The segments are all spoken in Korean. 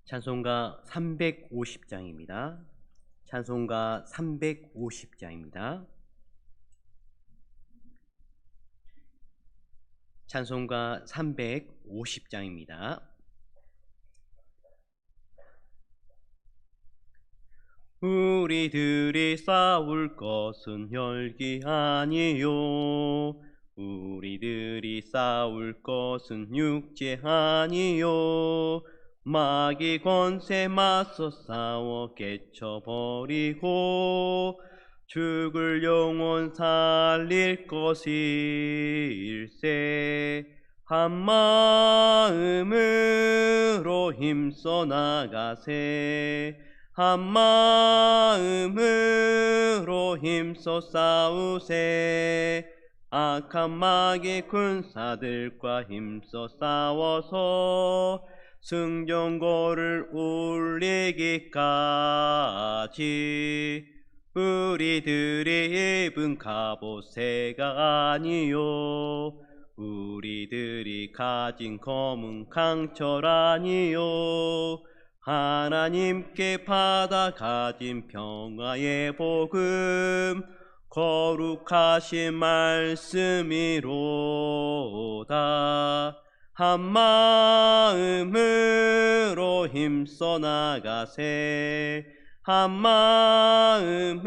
찬송가 350장입니다. 찬송가 350장입니다. 찬송가 350장입니다. 우리들이 싸울 것은 혈기 아니요, 우리들이 싸울 것은 육체 아니요, 마귀 권세 맞서 싸워 깨쳐버리고 죽을 영혼 살릴 것일세. 한 마음으로 힘써 나가세. 한 마음으로 힘써 싸우세. 악한 마귀 군사들과 힘써 싸워서 승전고를 울리기까지. 우리들이 입은 갑옷새가 아니요, 우리들이 가진 검은 강철 아니요, 하나님께 받아 가진 평화의 복음 거룩하신 말씀이로다. 한 마음으로 힘써 나가세. 한 마음으로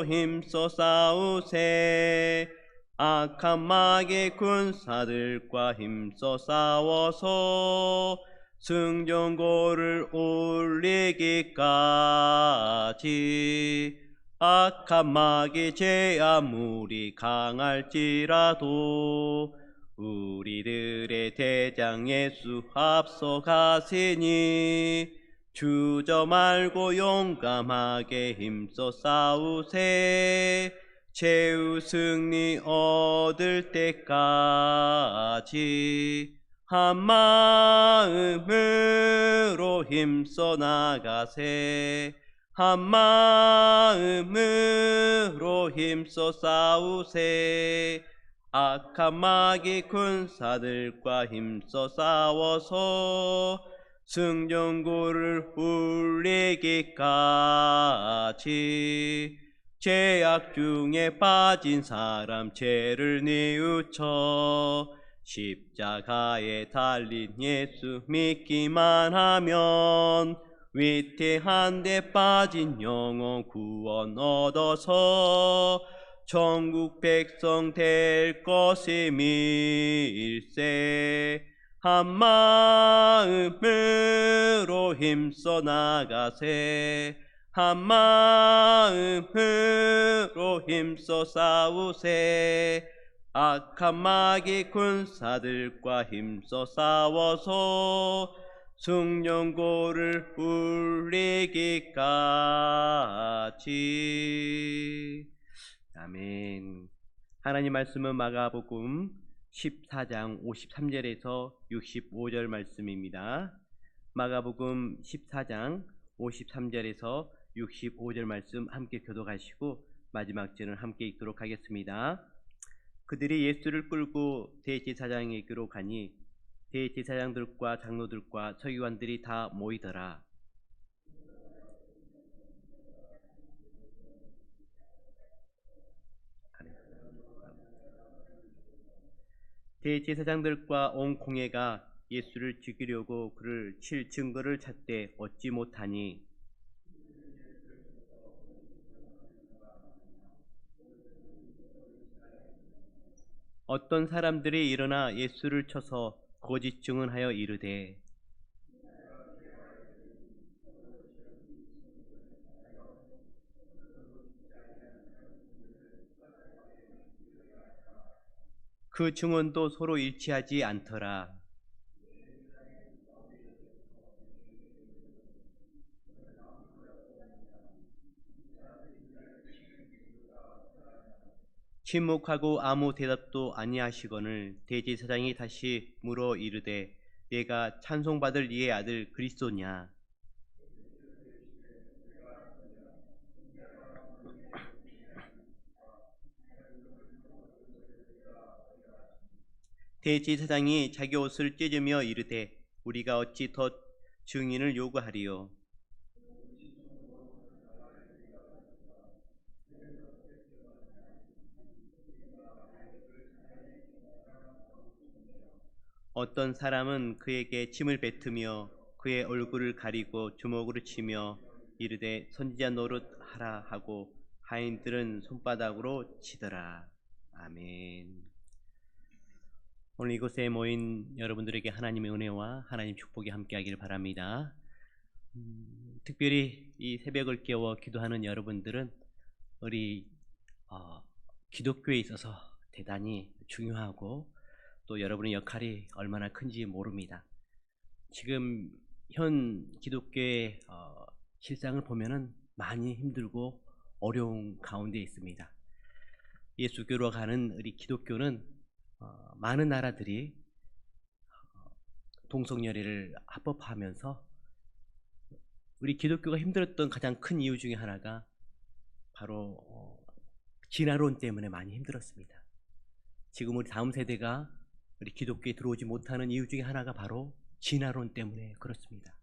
힘써 싸우세. 악한 마귀 군사들과 힘써 싸워서 승전고를 울리기까지. 악한 마귀 제 아무리 강할지라도 우리들의 대장 예수 앞서가시니 주저 말고 용감하게 힘써 싸우세. 최후 승리 얻을 때까지. 한 마음으로 힘써 나가세. 한 마음으로 힘써 싸우세. 악한 마귀 군사들과 힘써 싸워서 승전고를 울리기까지. 죄악 중에 빠진 사람 죄를 뉘우쳐 십자가에 달린 예수 믿기만 하면 위태한 데 빠진 영혼 구원 얻어서 천국 백성 될 것임일세. 한 마음으로 힘써 나가세. 한 마음으로 힘써 싸우세. 악한 마귀 군사들과 힘써 싸워서 승전고를 울리기까지. 아멘. 하나님 말씀은 마가복음 14장 53절에서 65절 말씀입니다. 마가복음 14장 53절에서 65절 말씀 함께 교독하시고 마지막 절은 함께 읽도록 하겠습니다. 그들이 예수를 끌고 대제사장에게로 가니 대제사장들과 장로들과 서기관들이 다 모이더라. 대제사장들과 온 공회가 예수를 죽이려고 그를 칠 증거를 찾되 얻지 못하니 어떤 사람들이 일어나 예수를 쳐서 거짓 증언하여 이르되 그 증언도 서로 일치하지 않더라. 침묵하고 아무 대답도 아니하시거늘 대제사장이 다시 물어 이르되 내가 찬송받을 이의 아들 그리스도냐? 대제사장이 자기 옷을 찢으며 이르되 우리가 어찌 더 증인을 요구하리요. 어떤 사람은 그에게 침을 뱉으며 그의 얼굴을 가리고 주먹으로 치며 이르되 선지자 노릇하라 하고 하인들은 손바닥으로 치더라. 아멘. 오늘 이곳에 모인 여러분들에게 하나님의 은혜와 하나님 축복이 함께하기를 바랍니다. 특별히 이 새벽을 깨워 기도하는 여러분들은 우리 기독교에 있어서 대단히 중요하고 또 여러분의 역할이 얼마나 큰지 모릅니다. 지금 현 기독교의 실상을 보면은 많이 힘들고 어려운 가운데 있습니다. 예수교로 가는 우리 기독교는 많은 나라들이 동성연애를 합법화하면서 우리 기독교가 힘들었던 가장 큰 이유 중에 하나가 바로 진화론 때문에 많이 힘들었습니다. 지금 우리 다음 세대가 우리 기독교에 들어오지 못하는 이유 중에 하나가 바로 진화론 때문에 그렇습니다.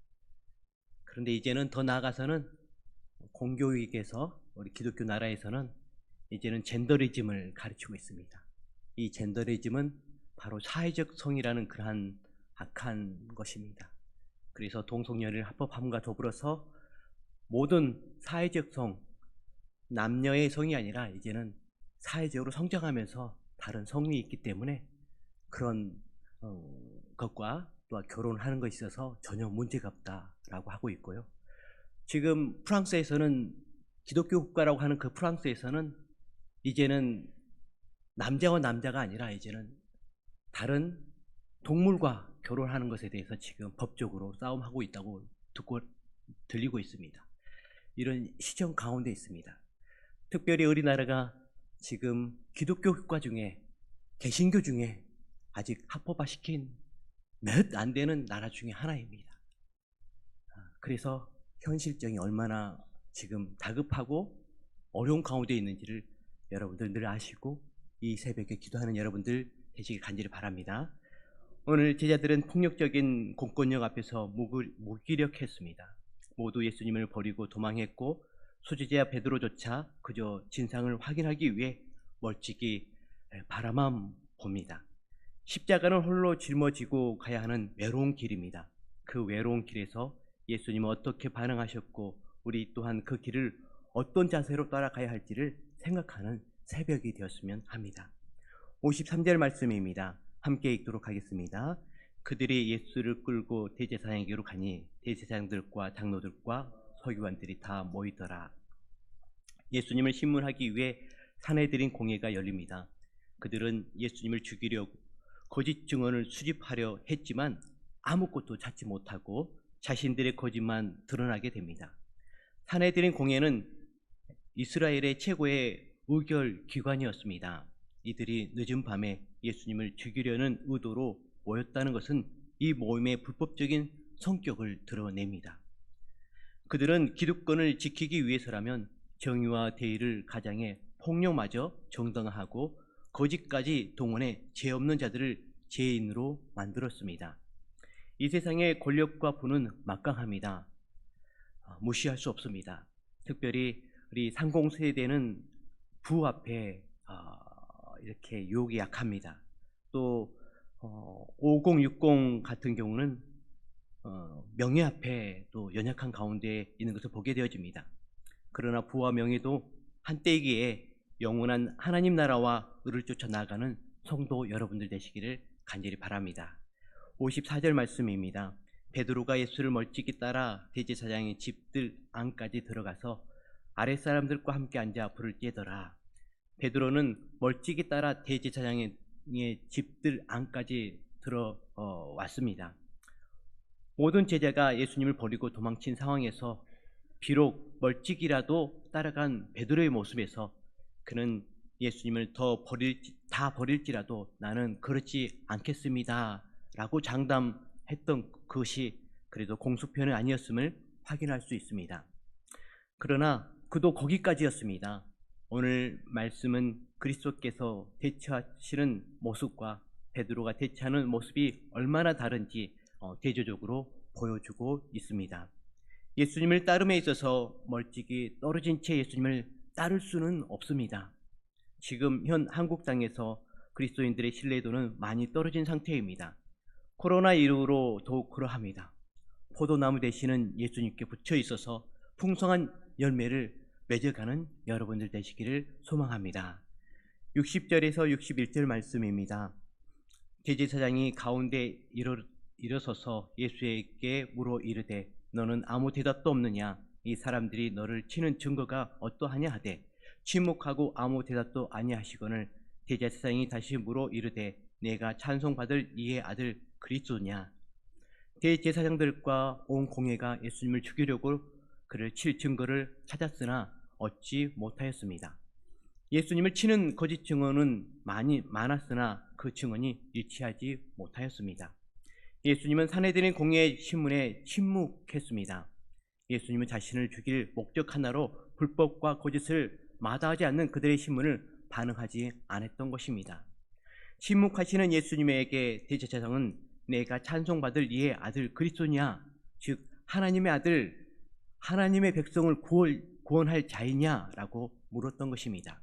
그런데 이제는 더 나아가서는 공교육에서 우리 기독교 나라에서는 이제는 젠더리즘을 가르치고 있습니다. 이 젠더리즘은 바로 사회적 성이라는 그러한 악한 것입니다. 그래서 동성연애를 합법함과 더불어서 모든 사회적 성, 남녀의 성이 아니라 이제는 사회적으로 성장하면서 다른 성이 있기 때문에 그런 것과 또 결혼하는 것에 있어서 전혀 문제가 없다라고 하고 있고요. 지금 프랑스에서는 기독교 국가라고 하는 그 프랑스에서는 이제는 남자와 남자가 아니라 이제는 다른 동물과 결혼하는 것에 대해서 지금 법적으로 싸움하고 있다고 들리고 있습니다. 이런 시정 가운데 있습니다. 특별히 우리나라가 지금 기독교 국가 중에 개신교 중에 아직 합법화시킨 몇 안 되는 나라 중에 하나입니다. 그래서 현실적이 얼마나 지금 다급하고 어려운 가운데 있는지를 여러분들 늘 아시고 이 새벽에 기도하는 여러분들 되시길 간절히 바랍니다. 오늘 제자들은 폭력적인 공권력 앞에서 무기력했습니다. 모두 예수님을 버리고 도망했고 수제자 베드로조차 그저 진상을 확인하기 위해 멀찍이 바라만 봅니다. 십자가는 홀로 짊어지고 가야 하는 외로운 길입니다. 그 외로운 길에서 예수님은 어떻게 반응하셨고 우리 또한 그 길을 어떤 자세로 따라가야 할지를 생각하는 새벽이 되었으면 합니다. 53절 말씀입니다. 함께 읽도록 하겠습니다. 그들이 예수를 끌고 대제사장에게로 가니 대제사장들과 장로들과 서기관들이 다 모이더라. 예수님을 신문하기 위해 사내들인 공회가 열립니다. 그들은 예수님을 죽이려고 거짓 증언을 수집하려 했지만 아무것도 찾지 못하고 자신들의 거짓만 드러나게 됩니다. 사내들인 공회는 이스라엘의 최고의 의결 기관이었습니다. 이들이 늦은 밤에 예수님을 죽이려는 의도로 모였다는 것은 이 모임의 불법적인 성격을 드러냅니다. 그들은 기득권을 지키기 위해서라면 정의와 대의를 가장해 폭력마저 정당화하고 거짓까지 동원해 죄 없는 자들을 죄인으로 만들었습니다. 이 세상의 권력과 부는 막강합니다. 무시할 수 없습니다. 특별히 우리 상공세대는 부 앞에 이렇게 유혹이 약합니다. 또 5060 같은 경우는 명예 앞에 또 연약한 가운데 있는 것을 보게 되어집니다. 그러나 부와 명예도 한때이기에 영원한 하나님 나라와 의를 쫓아 나아가는 성도 여러분들 되시기를 간절히 바랍니다. 54절 말씀입니다. 베드로가 예수를 멀찍이 따라 대제사장의 집들 안까지 들어가서 아랫사람들과 함께 앉아 불을 쬐더라. 베드로는 멀찍이 따라 대제사장의 집들 안까지 들어왔습니다. 모든 제자가 예수님을 버리고 도망친 상황에서 비록 멀찍이라도 따라간 베드로의 모습에서 그는 예수님을 다 버릴지라도 나는 그렇지 않겠습니다 라고 장담했던 그것이 그래도 공수표는 아니었음을 확인할 수 있습니다. 그러나 그도 거기까지였습니다. 오늘 말씀은 그리스도께서 대처하시는 모습과 베드로가 대처하는 모습이 얼마나 다른지 대조적으로 보여주고 있습니다. 예수님을 따름에 있어서 멀찍이 떨어진 채 예수님을 따를 수는 없습니다. 지금 현 한국 땅에서 그리스도인들의 신뢰도는 많이 떨어진 상태입니다. 코로나 이후로 더욱 그러합니다. 포도나무 대신은 예수님께 붙여 있어서 풍성한 열매를 맺어가는 여러분들 되시기를 소망합니다. 60절에서 61절 말씀입니다. 대제사장이 가운데 일어서서 예수에게 물어 이르되 너는 아무 대답도 없느냐? 이 사람들이 너를 치는 증거가 어떠하냐 하되 침묵하고 아무 대답도 아니하시거늘 대제사장이 다시 물어 이르되 내가 찬송받을 이의 아들 그리스도냐? 대제사장들과 온 공회가 예수님을 죽이려고 그를 칠 증거를 찾았으나 얻지 못하였습니다. 예수님을 치는 거짓 증언은 많았으나 그 증언이 일치하지 못하였습니다. 예수님은 산헤드린 공회 신문에 침묵했습니다. 예수님은 자신을 죽일 목적 하나로 불법과 거짓을 마다하지 않는 그들의 신문을 반응하지 않았던 것입니다. 침묵하시는 예수님에게 대제사장은 내가 찬송받을 이의 아들 그리스도냐, 즉 하나님의 아들, 하나님의 백성을 구원할 자이냐라고 물었던 것입니다.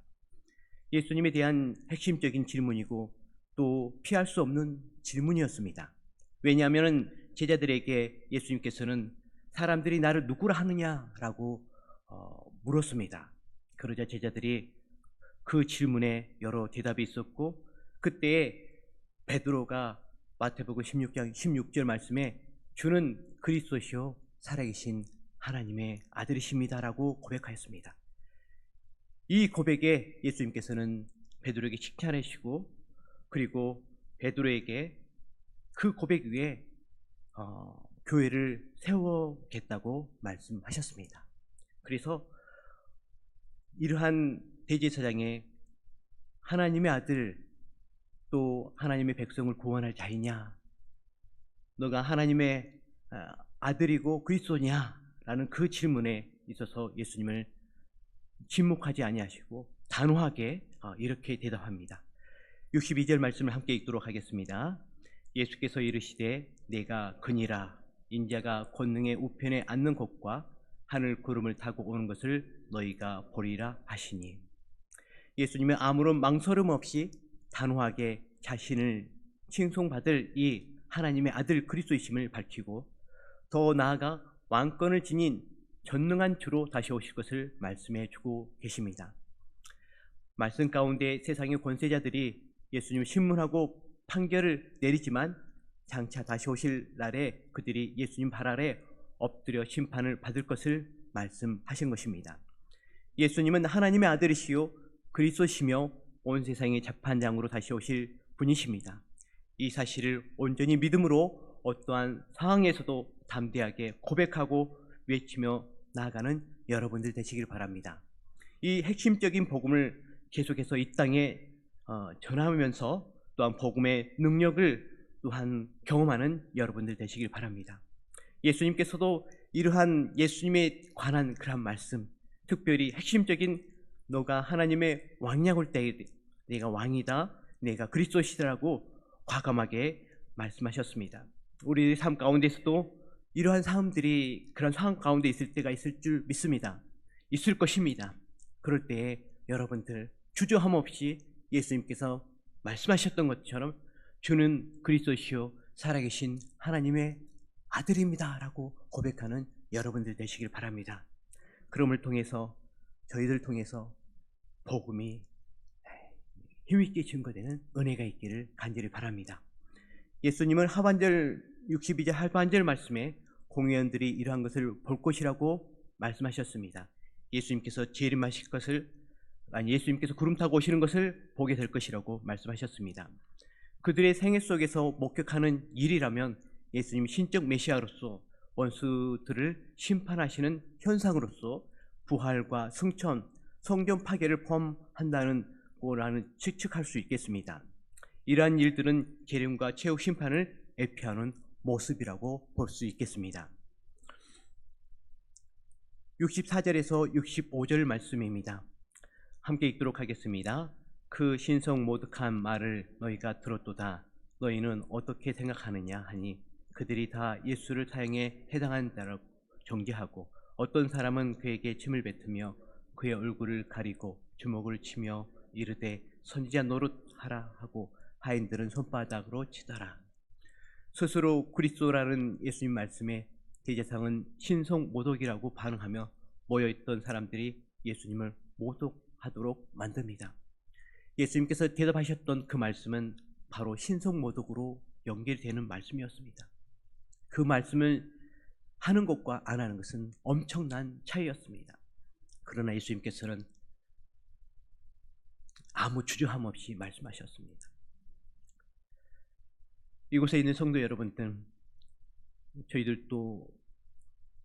예수님에 대한 핵심적인 질문이고 또 피할 수 없는 질문이었습니다. 왜냐하면 제자들에게 예수님께서는 사람들이 나를 누구라 하느냐라고 물었습니다. 그러자 제자들이 그 질문에 여러 대답이 있었고 그때에 베드로가 마태복음 16장 16절 말씀에 주는 그리스도시요 살아계신 하나님의 아들이십니다라고 고백하였습니다. 이 고백에 예수님께서는 베드로에게 칭찬하시고 그리고 베드로에게 그 고백 위에 교회를 세우겠다고 말씀하셨습니다. 그래서 이러한 대제사장의 하나님의 아들 또 하나님의 백성을 구원할 자이냐, 너가 하나님의 아들이고 그리스도냐 라는 그 질문에 있어서 예수님을 침묵하지 아니하시고 단호하게 이렇게 대답합니다. 62절 말씀을 함께 읽도록 하겠습니다. 예수께서 이르시되 내가 그니라 인자가 권능의 우편에 앉는 곳과 하늘 구름을 타고 오는 것을 너희가 보리라 하시니, 예수님은 아무런 망설임 없이 단호하게 자신을 칭송받을 이 하나님의 아들 그리스도이심을 밝히고 더 나아가 왕권을 지닌 전능한 주로 다시 오실 것을 말씀해 주고 계십니다. 말씀 가운데 세상의 권세자들이 예수님을 신문하고 판결을 내리지만 장차 다시 오실 날에 그들이 예수님 발 아래 엎드려 심판을 받을 것을 말씀하신 것입니다. 예수님은 하나님의 아들이시요 그리스도시며 온 세상의 재판장으로 다시 오실 분이십니다. 이 사실을 온전히 믿음으로 어떠한 상황에서도 담대하게 고백하고 외치며 나아가는 여러분들 되시길 바랍니다. 이 핵심적인 복음을 계속해서 이 땅에 전하면서 또한 복음의 능력을 또한 경험하는 여러분들 되시길 바랍니다. 예수님께서도 이러한 예수님에 관한 그런 말씀, 특별히 핵심적인 너가 하나님의 왕이라고 할 때 내가 왕이다, 내가 그리스도시라고 과감하게 말씀하셨습니다. 우리 삶 가운데서도 이러한 사람들이 그런 상황 가운데 있을 때가 있을 줄 믿습니다. 있을 것입니다. 그럴 때에 여러분들 주저함 없이 예수님께서 말씀하셨던 것처럼 주는 그리스도시요 살아계신 하나님의 아들입니다 라고 고백하는 여러분들 되시길 바랍니다. 그럼을 통해서 저희들 통해서 복음이 힘있게 증거되는 은혜가 있기를 간절히 바랍니다. 예수님은 하반절 62절 하반절 말씀에 공회원들이 이러한 것을 볼 것이라고 말씀하셨습니다. 예수님께서 재림하실 것을, 예수님께서 구름 타고 오시는 것을 보게 될 것이라고 말씀하셨습니다. 그들의 생애 속에서 목격하는 일이라면 예수님 신적 메시아로서 원수들을 심판하시는 현상으로서 부활과 승천, 성전 파괴를 포함한다는 거라는 추측할 수 있겠습니다. 이러한 일들은 재림과 최후 심판을 예표하는 모습이라고 볼 수 있겠습니다. 64절에서 65절 말씀입니다. 함께 읽도록 하겠습니다. 그 신성 모독한 말을 너희가 들었도다. 너희는 어떻게 생각하느냐 하니 그들이 다 예수를 사형에 해당한다고 정죄하고 어떤 사람은 그에게 침을 뱉으며 그의 얼굴을 가리고 주먹을 치며 이르되 선지자 노릇하라 하고 하인들은 손바닥으로 치더라. 스스로 그리스도라는 예수님 말씀에 대제사장은 신성 모독이라고 반응하며 모여있던 사람들이 예수님을 모독하도록 만듭니다. 예수님께서 대답하셨던 그 말씀은 바로 신성 모독으로 연결되는 말씀이었습니다. 그 말씀을 하는 것과 안 하는 것은 엄청난 차이였습니다. 그러나 예수님께서는 아무 주저함 없이 말씀하셨습니다. 이곳에 있는 성도 여러분들, 저희들도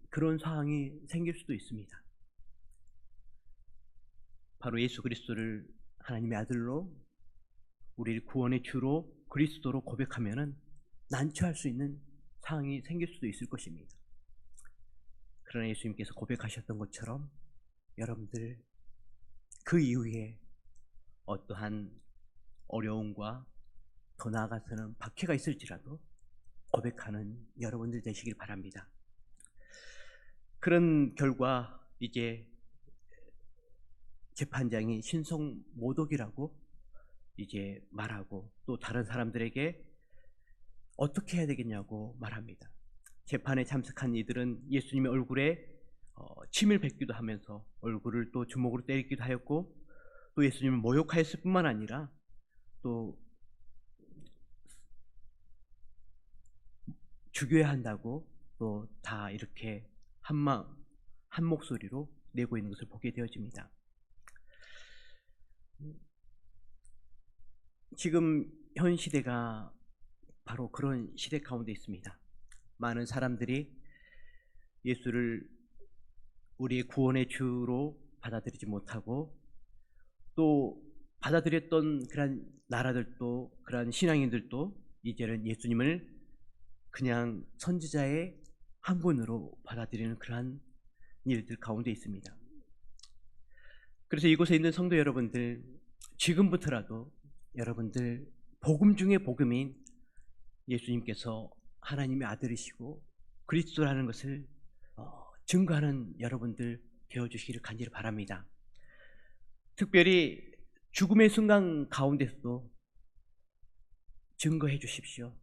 그런 상황이 생길 수도 있습니다. 바로 예수 그리스도를 하나님의 아들로 우리를 구원의 주로 그리스도로 고백하면은 난처할 수 있는 상황이 생길 수도 있을 것입니다. 그러나 예수님께서 고백하셨던 것처럼 여러분들 그 이후에 어떠한 어려움과 더 나아가서는 박해가 있을지라도 고백하는 여러분들 되시길 바랍니다. 그런 결과 이제 재판장이 신성 모독이라고 이제 말하고 또 다른 사람들에게 어떻게 해야 되겠냐고 말합니다. 재판에 참석한 이들은 예수님의 얼굴에 침을 뱉기도 하면서 얼굴을 또 주먹으로 때리기도 하였고 또 예수님을 모욕하였을 뿐만 아니라 또 죽여야 한다고 또 다 이렇게 한 목소리로 내고 있는 것을 보게 되어집니다. 지금 현 시대가 바로 그런 시대 가운데 있습니다. 많은 사람들이 예수를 우리의 구원의 주로 받아들이지 못하고 또 받아들였던 그런 나라들도 그런 신앙인들도 이제는 예수님을 그냥 선지자의 한 분으로 받아들이는 그러한 일들 가운데 있습니다. 그래서 이곳에 있는 성도 여러분들, 지금부터라도 여러분들 복음 중에 복음인 예수님께서 하나님의 아들이시고 그리스도라는 것을 증거하는 여러분들 되어주시기를 간절히 바랍니다. 특별히 죽음의 순간 가운데서도 증거해 주십시오.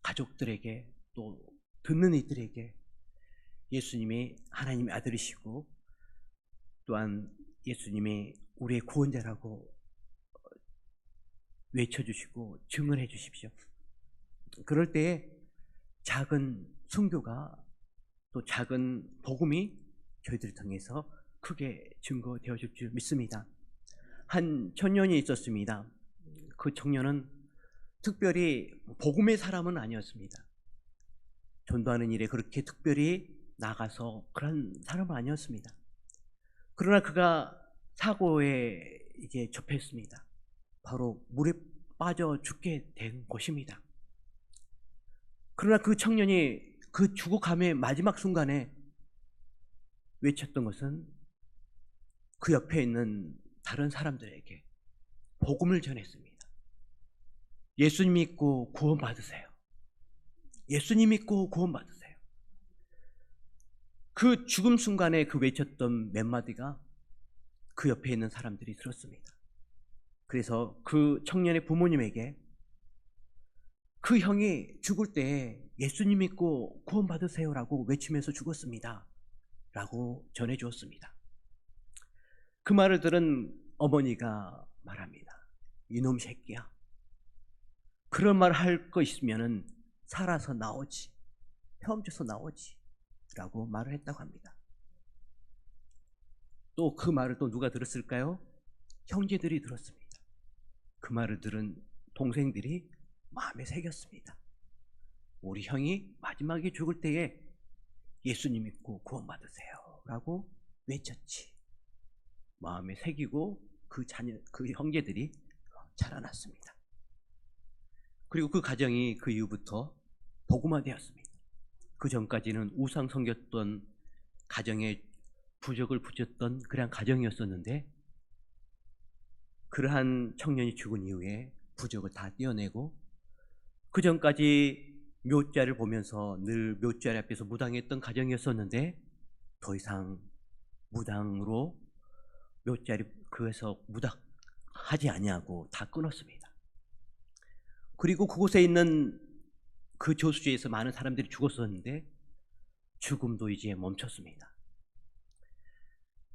가족들에게 또 듣는 이들에게 예수님이 하나님의 아들이시고 또한 예수님이 우리의 구원자라고 외쳐주시고 증언해 주십시오. 그럴 때에 작은 순교가 또 작은 복음이 저희들을 통해서 크게 증거되어 줄 줄 믿습니다. 한 청년이 있었습니다. 그 청년은 특별히 복음의 사람은 아니었습니다. 전도하는 일에 그렇게 특별히 나가서 그런 사람은 아니었습니다. 그러나 그가 사고에 이제 접했습니다. 바로 물에 빠져 죽게 된 것입니다. 그러나 그 청년이 그 죽어감의 마지막 순간에 외쳤던 것은 그 옆에 있는 다른 사람들에게 복음을 전했습니다. 예수님 믿고 구원 받으세요. 예수님 믿고 구원 받으세요. 그 죽음 순간에 그 외쳤던 몇 마디가 그 옆에 있는 사람들이 들었습니다. 그래서 그 청년의 부모님에게 그 형이 죽을 때 예수님 믿고 구원 받으세요라고 외치면서 죽었습니다. 라고 전해 주었습니다. 그 말을 들은 어머니가 말합니다. 이놈 새끼야. 그런 말 할 거 있으면은 살아서 나오지. 헤엄쳐서 나오지. 라고 말을 했다고 합니다. 또 그 말을 또 누가 들었을까요? 형제들이 들었습니다. 그 말을 들은 동생들이 마음에 새겼습니다. 우리 형이 마지막에 죽을 때에 예수님 믿고 구원 받으세요. 라고 외쳤지. 마음에 새기고 그 형제들이 자라났습니다. 그리고 그 가정이 그 이후부터 복음화되었습니다. 그 전까지는 우상 섬겼던 가정에 부적을 붙였던 그런 가정이었었는데 그러한 청년이 죽은 이후에 부적을 다 떼어내고 그 전까지 묘자를 보면서 늘 묘자리 앞에서 무당했던 가정이었었는데 더 이상 무당으로 묘자리 그에서 무당하지 아니하고 다 끊었습니다. 그리고 그곳에 있는 그 저수지에서 많은 사람들이 죽었었는데 죽음도 이제 멈췄습니다.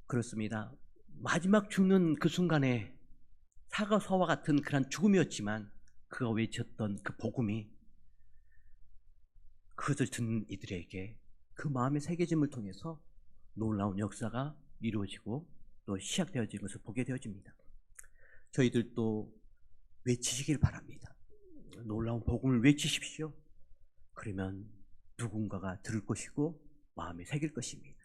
그렇습니다. 마지막 죽는 그 순간에 사과서와 같은 그런 죽음이었지만 그가 외쳤던 그 복음이 그것을 듣는 이들에게 그 마음의 새겨짐을 통해서 놀라운 역사가 이루어지고 또 시작되어진 것을 보게 되어집니다. 저희들도 외치시길 바랍니다. 놀라운 복음을 외치십시오. 그러면 누군가가 들을 것이고 마음에 새길 것입니다.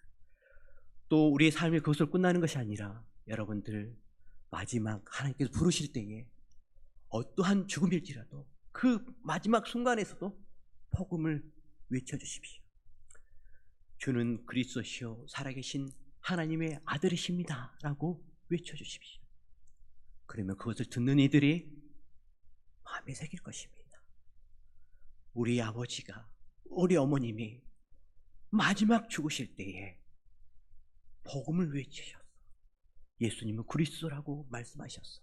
또 우리의 삶이 그것을 끝나는 것이 아니라 여러분들 마지막 하나님께서 부르실 때에 어떠한 죽음일지라도 그 마지막 순간에서도 복음을 외쳐주십시오. 주는 그리스도시요 살아계신 하나님의 아들이십니다 라고 외쳐주십시오. 그러면 그것을 듣는 이들이 마음에 새길 것입니다. 우리 아버지가, 우리 어머님이 마지막 죽으실 때에 복음을 외치셔서 예수님은 그리스도라고 말씀하셨어.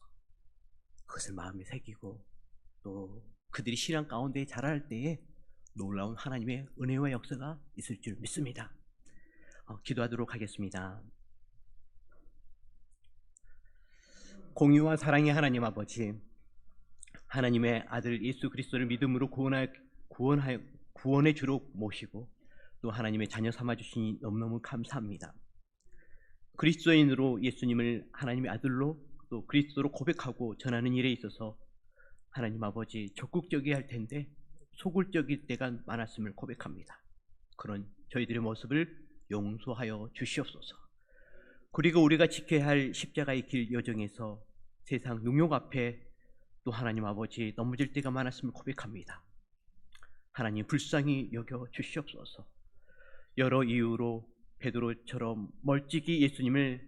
그것을 마음에 새기고 또 그들이 신앙 가운데 자랄 때에 놀라운 하나님의 은혜와 역사가 있을 줄 믿습니다. 기도하도록 하겠습니다. 공의와 사랑의 하나님 아버지, 하나님의 아들 예수 그리스도를 믿음으로 구원의 주로 모시고 또 하나님의 자녀 삼아주시니 너무너무 감사합니다. 그리스도인으로 예수님을 하나님의 아들로 또 그리스도로 고백하고 전하는 일에 있어서 하나님 아버지 적극적이어야 할 텐데 소극적일 때가 많았음을 고백합니다. 그런 저희들의 모습을 용서하여 주시옵소서. 그리고 우리가 지켜야 할 십자가의 길 여정에서 세상 능욕 앞에 또 하나님 아버지 넘어질 때가 많았음을 고백합니다. 하나님 불쌍히 여겨 주시옵소서. 여러 이유로 베드로처럼 멀찍이 예수님을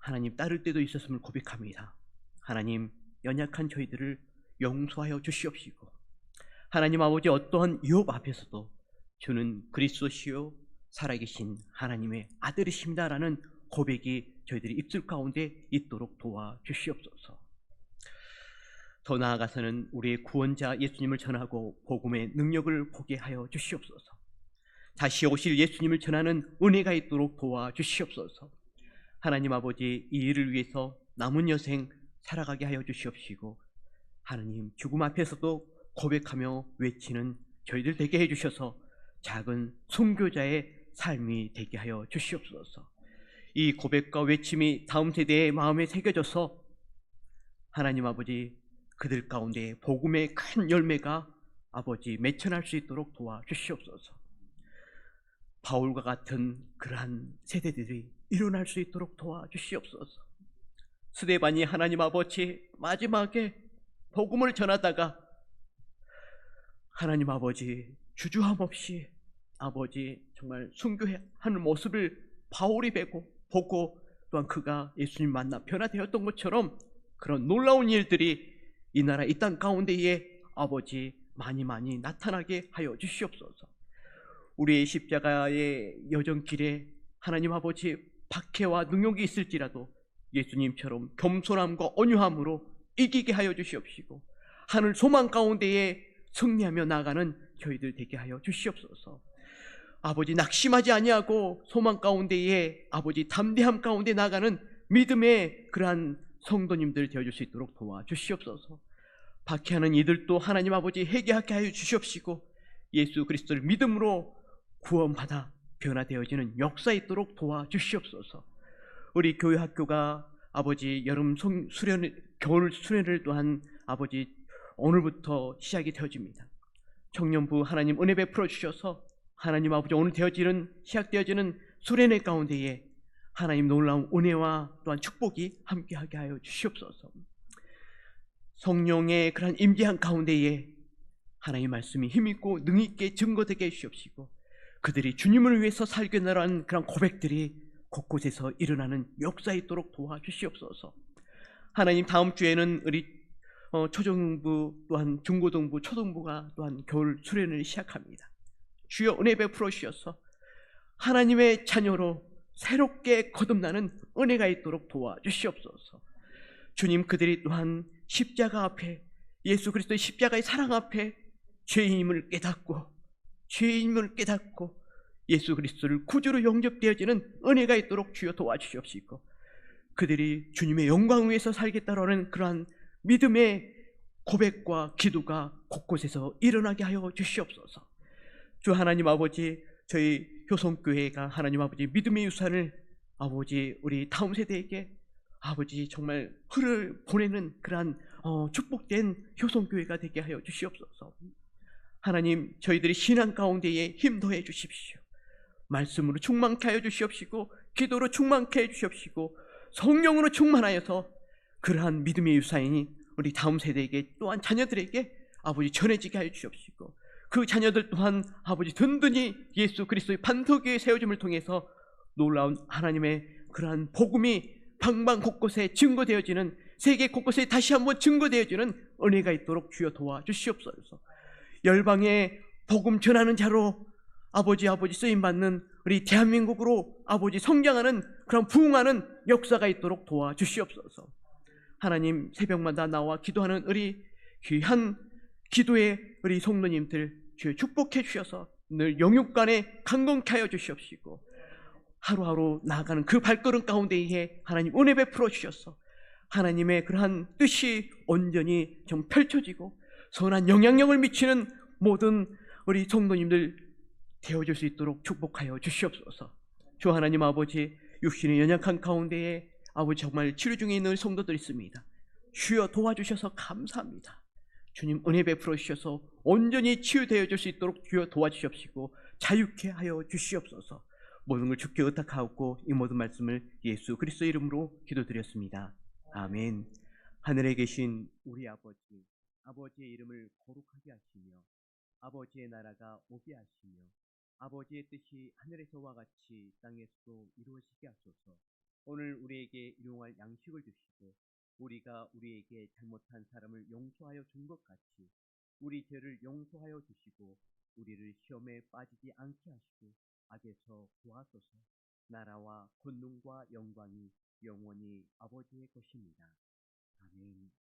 하나님 따를 때도 있었음을 고백합니다. 하나님 연약한 저희들을 용서하여 주시옵시고 하나님 아버지 어떠한 유혹 앞에서도 주는 그리스도시요 살아계신 하나님의 아들이십니다라는 고백이 저희들이 입술 가운데 있도록 도와주시옵소서. 더 나아가서는 우리의 구원자 예수님을 전하고 복음의 능력을 보게 하여 주시옵소서. 다시 오실 예수님을 전하는 은혜가 있도록 도와주시옵소서. 하나님 아버지 이 일을 위해서 남은 여생 살아가게 하여 주시옵시고 하나님 죽음 앞에서도 고백하며 외치는 저희들 되게 해주셔서 작은 순교자의 삶이 되게 하여 주시옵소서. 이 고백과 외침이 다음 세대의 마음에 새겨져서 하나님 아버지 그들 가운데 복음의 큰 열매가 아버지 맺혀날 수 있도록 도와주시옵소서. 바울과 같은 그러한 세대들이 일어날 수 있도록 도와주시옵소서. 스데반이 하나님 아버지 마지막에 복음을 전하다가 하나님 아버지 주저함 없이 아버지 정말 순교하는 모습을 바울이 보고 또한 그가 예수님 만나 변화되었던 것처럼 그런 놀라운 일들이 이 나라 이 땅 가운데에 아버지 많이 나타나게 하여 주시옵소서. 우리의 십자가의 여정길에 하나님 아버지 박해와 능욕이 있을지라도 예수님처럼 겸손함과 온유함으로 이기게 하여 주시옵시고 하늘 소망 가운데에 승리하며 나아가는 저희들 되게 하여 주시옵소서. 아버지 낙심하지 아니하고 소망 가운데에 아버지 담대함 가운데 나아가는 믿음의 그러한 성도님들 되어줄 수 있도록 도와주시옵소서. 박해하는 이들도 하나님 아버지 회개하게 하여 주시옵시고 예수 그리스도를 믿음으로 구원받아 변화되어지는 역사 있도록 도와주시옵소서. 우리 교회 학교가 아버지 여름 겨울 수련을 또한 아버지 오늘부터 시작이 되어집니다. 청년부 하나님 은혜 베풀어 주셔서 하나님 아버지 오늘 시작되어지는 수련회 가운데에 하나님 놀라운 은혜와 또한 축복이 함께하게 하여 주시옵소서. 성령의 그런 임재한 가운데에 하나님의 말씀이 힘있고 능있게 증거되게 해주시옵시고 그들이 주님을 위해서 살겠노라는 그런 고백들이 곳곳에서 일어나는 역사 있도록 도와주시옵소서. 하나님 다음 주에는 우리 초중부 또한 중고등부, 초등부가 또한 겨울 수련을 시작합니다. 주여 은혜 베풀어 주셔서 하나님의 자녀로 새롭게 거듭나는 은혜가 있도록 도와주시옵소서. 주님, 그들이 또한 십자가 앞에, 예수 그리스도의 십자가의 사랑 앞에 죄인임을 깨닫고 예수 그리스도를 구주로 영접되어지는 은혜가 있도록 주여 도와주시옵시고, 그들이 주님의 영광 위에서 살겠다라는 그러한 믿음의 고백과 기도가 곳곳에서 일어나게 하여 주시옵소서. 주 하나님 아버지, 저희 효성교회가 하나님 아버지 믿음의 유산을 아버지 우리 다음 세대에게 아버지 정말 흐를 보내는 그러한 축복된 효성교회가 되게 하여 주시옵소서. 하나님, 저희들이 신앙 가운데에 힘 더해 주십시오. 말씀으로 충만케 하여 주시옵시고, 기도로 충만케 해 주시옵시고, 성령으로 충만하여서 그러한 믿음의 유산이 우리 다음 세대에게 또한 자녀들에게 아버지 전해지게 하여 주시옵시고, 그 자녀들 또한 아버지 든든히 예수 그리스도의 반석 위에 세워짐을 통해서 놀라운 하나님의 그러한 복음이 방방 곳곳에 증거되어지는, 세계 곳곳에 다시 한번 증거되어지는 은혜가 있도록 주여 도와주시옵소서. 열방에 복음 전하는 자로 아버지 쓰임받는 우리 대한민국으로 아버지 성장하는 그런 부흥하는 역사가 있도록 도와주시옵소서. 하나님, 새벽마다 나와 기도하는 우리 귀한 기도의 우리 성도님들 주여 축복해 주셔서 늘 영육간에 강건케 하여 주시옵시고, 하루하루 나아가는 그 발걸음 가운데에 하나님 은혜 베풀어 주셔서 하나님의 그러한 뜻이 온전히 좀 펼쳐지고 선한 영향력을 미치는 모든 우리 성도님들 되어줄 수 있도록 축복하여 주시옵소서. 주 하나님 아버지, 육신의 연약한 가운데에 아버지 정말 치료 중에 있는 성도들 있습니다. 주여 도와주셔서 감사합니다. 주님 은혜 베풀어 주셔서 온전히 치유되어 줄 수 있도록 주여 도와주시옵시고 자유케 하여 주시옵소서. 모든 걸 주께 의탁하옵고 이 모든 말씀을 예수 그리스도 이름으로 기도드렸습니다. 아멘. 하늘에 계신 우리 아버지, 아버지의 이름을 거룩하게 하시며 아버지의 나라가 오게 하시며 아버지의 뜻이 하늘에서와 같이 땅에서도 이루어지게 하소서. 오늘 우리에게 일용할 양식을 주시고 우리가 우리에게 잘못한 사람을 용서하여 준 것 같이 우리 죄를 용서하여 주시고 우리를 시험에 빠지지 않게 하시고 악에서 구하소서. 나라와 권능과 영광이 영원히 아버지의 것입니다. 아멘.